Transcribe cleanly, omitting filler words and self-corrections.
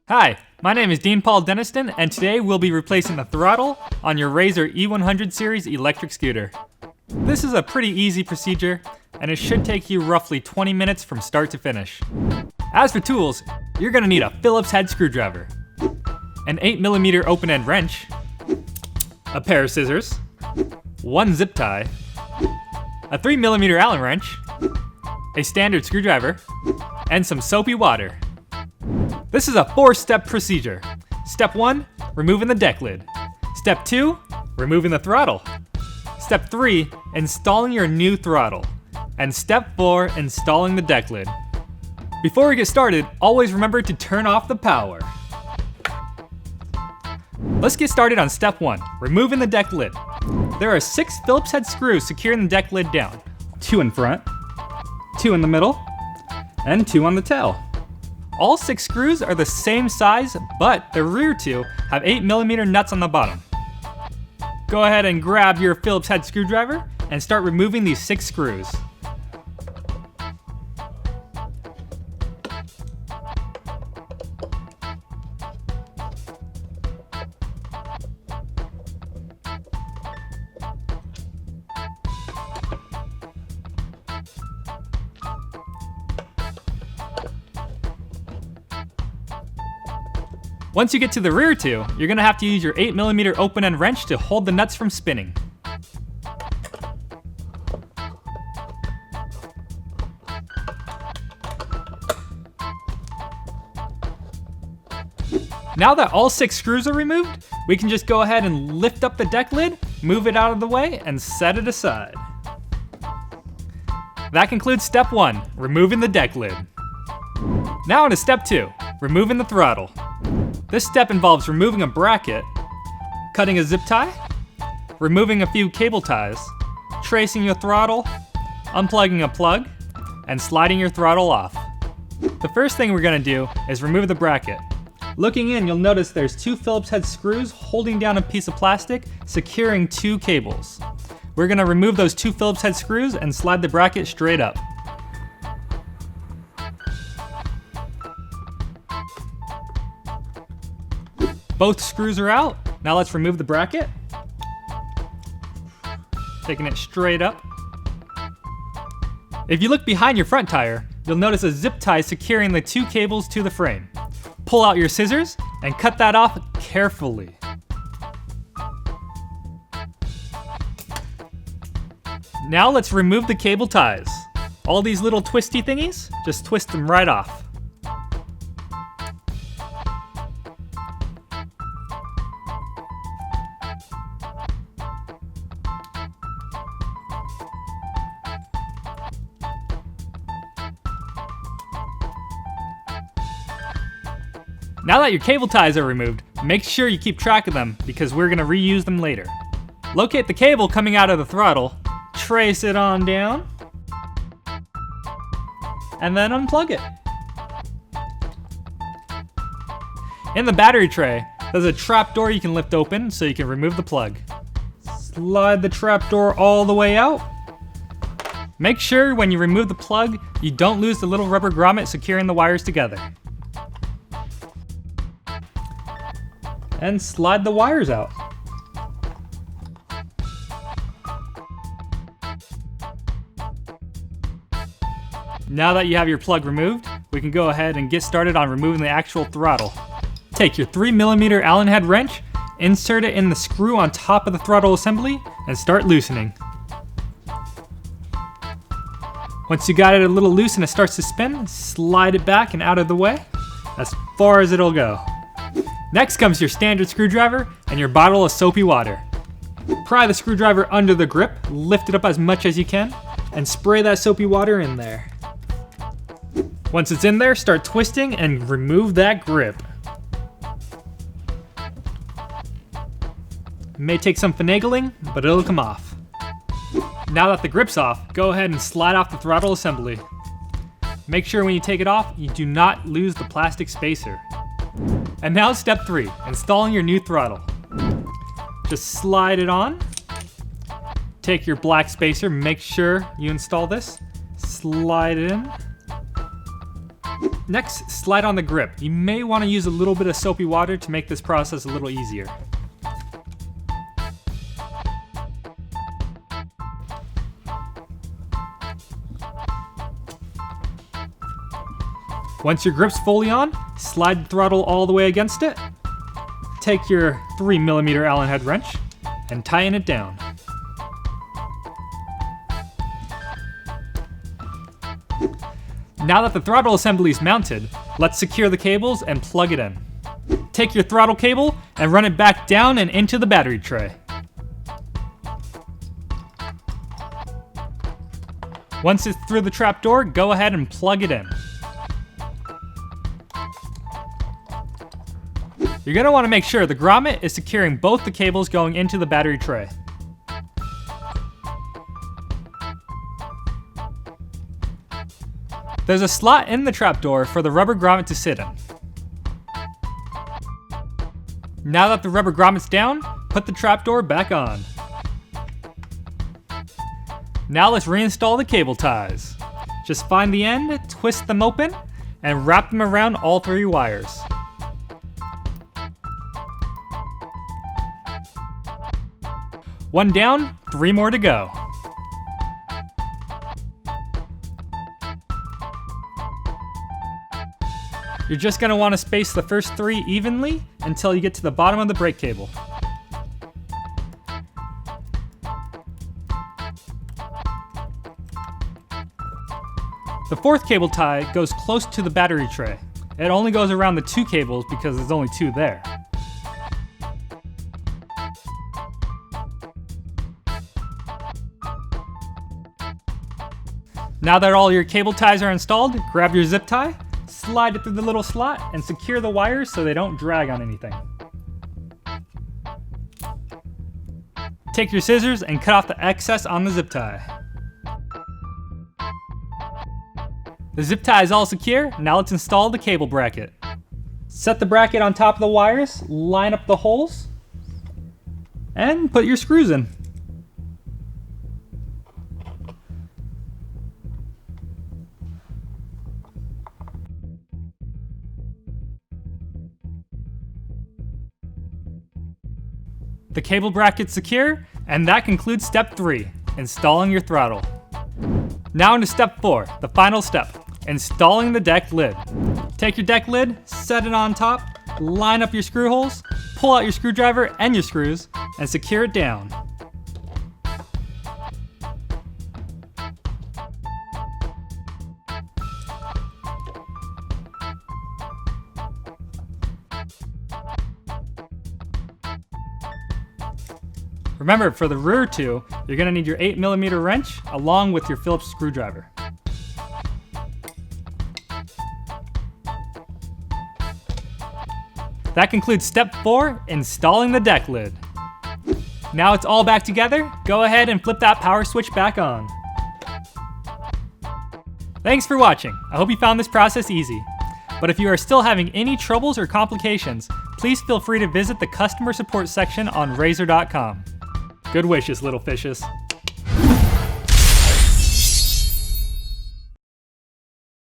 Hi, my name is Dean Paul Deniston, and today we'll be replacing the throttle on your Razor E100 series electric scooter. This is a pretty easy procedure, and it should take you roughly 20 minutes from start to finish. As for tools, you're gonna need a Phillips head screwdriver, an 8mm open-end wrench, a pair of scissors, one zip tie, a 3mm Allen wrench, a standard screwdriver, and some soapy water. This is a 4-step procedure. Step 1, removing the deck lid. Step 2, removing the throttle. Step 3, installing your new throttle. And Step 4, installing the deck lid. Before we get started, always remember to turn off the power. Let's get started on Step 1, removing the deck lid. There are 6 Phillips head screws securing the deck lid down. 2 in front, 2 in the middle, and 2 on the tail. All 6 screws are the same size, but the rear 2 have 8mm nuts on the bottom. Go ahead and grab your Phillips head screwdriver and start removing these 6 screws. Once you get to the rear 2, you're gonna have to use your 8mm open-end wrench to hold the nuts from spinning. Now that all 6 screws are removed, we can just go ahead and lift up the deck lid, move it out of the way, and set it aside. That concludes Step 1, removing the deck lid. Now on to Step 2, removing the throttle. This step involves removing a bracket, cutting a zip tie, removing a few cable ties, tracing your throttle, unplugging a plug, and sliding your throttle off. The first thing we're gonna do is remove the bracket. Looking in, you'll notice there's 2 Phillips head screws holding down a piece of plastic, securing 2 cables. We're gonna remove those 2 Phillips head screws and slide the bracket straight up. Both screws are out. Now let's remove the bracket. Taking it straight up. If you look behind your front tire, you'll notice a zip tie securing the 2 cables to the frame. Pull out your scissors and cut that off carefully. Now let's remove the cable ties. All these little twisty thingies, just twist them right off. Now that your cable ties are removed, make sure you keep track of them because we're gonna reuse them later. Locate the cable coming out of the throttle, trace it on down, and then unplug it. In the battery tray, there's a trap door you can lift open so you can remove the plug. Slide the trap door all the way out. Make sure when you remove the plug, you don't lose the little rubber grommet securing the wires together. And slide the wires out. Now that you have your plug removed, we can go ahead and get started on removing the actual throttle. Take your 3mm Allen head wrench, insert it in the screw on top of the throttle assembly, and start loosening. Once you got it a little loose and it starts to spin, slide it back and out of the way, as far as it'll go. Next comes your standard screwdriver and your bottle of soapy water. Pry the screwdriver under the grip, lift it up as much as you can, and spray that soapy water in there. Once it's in there, start twisting and remove that grip. It may take some finagling, but it'll come off. Now that the grip's off, go ahead and slide off the throttle assembly. Make sure when you take it off, you do not lose the plastic spacer. And now Step 3, installing your new throttle. Just slide it on. Take your black spacer, make sure you install this. Slide it in. Next, slide on the grip. You may want to use a little bit of soapy water to make this process a little easier. Once your grip's fully on, slide the throttle all the way against it. Take your 3mm Allen head wrench and tighten it down. Now that the throttle assembly is mounted, let's secure the cables and plug it in. Take your throttle cable and run it back down and into the battery tray. Once it's through the trapdoor, go ahead and plug it in. You're going to want to make sure the grommet is securing both the cables going into the battery tray. There's a slot in the trapdoor for the rubber grommet to sit in. Now that the rubber grommet's down, put the trapdoor back on. Now let's reinstall the cable ties. Just find the end, twist them open, and wrap them around all 3 wires. One down, 3 more to go. You're just going to want to space the first 3 evenly until you get to the bottom of the brake cable. The 4th cable tie goes close to the battery tray. It only goes around the 2 cables because there's only 2 there. Now that all your cable ties are installed, grab your zip tie, slide it through the little slot, and secure the wires so they don't drag on anything. Take your scissors and cut off the excess on the zip tie. The zip tie is all secure, now let's install the cable bracket. Set the bracket on top of the wires, line up the holes, and put your screws in. The cable bracket's secure, and that concludes step 3, installing your throttle. Now into step 4, the final step, installing the deck lid. Take your deck lid, set it on top, line up your screw holes, pull out your screwdriver and your screws, and secure it down. Remember, for the rear 2, you're going to need your 8mm wrench along with your Phillips screwdriver. That concludes step 4, installing the deck lid. Now it's all back together, go ahead and flip that power switch back on. Thanks for watching. I hope you found this process easy. But if you are still having any troubles or complications, please feel free to visit the customer support section on Razor.com. Good wishes, little fishes.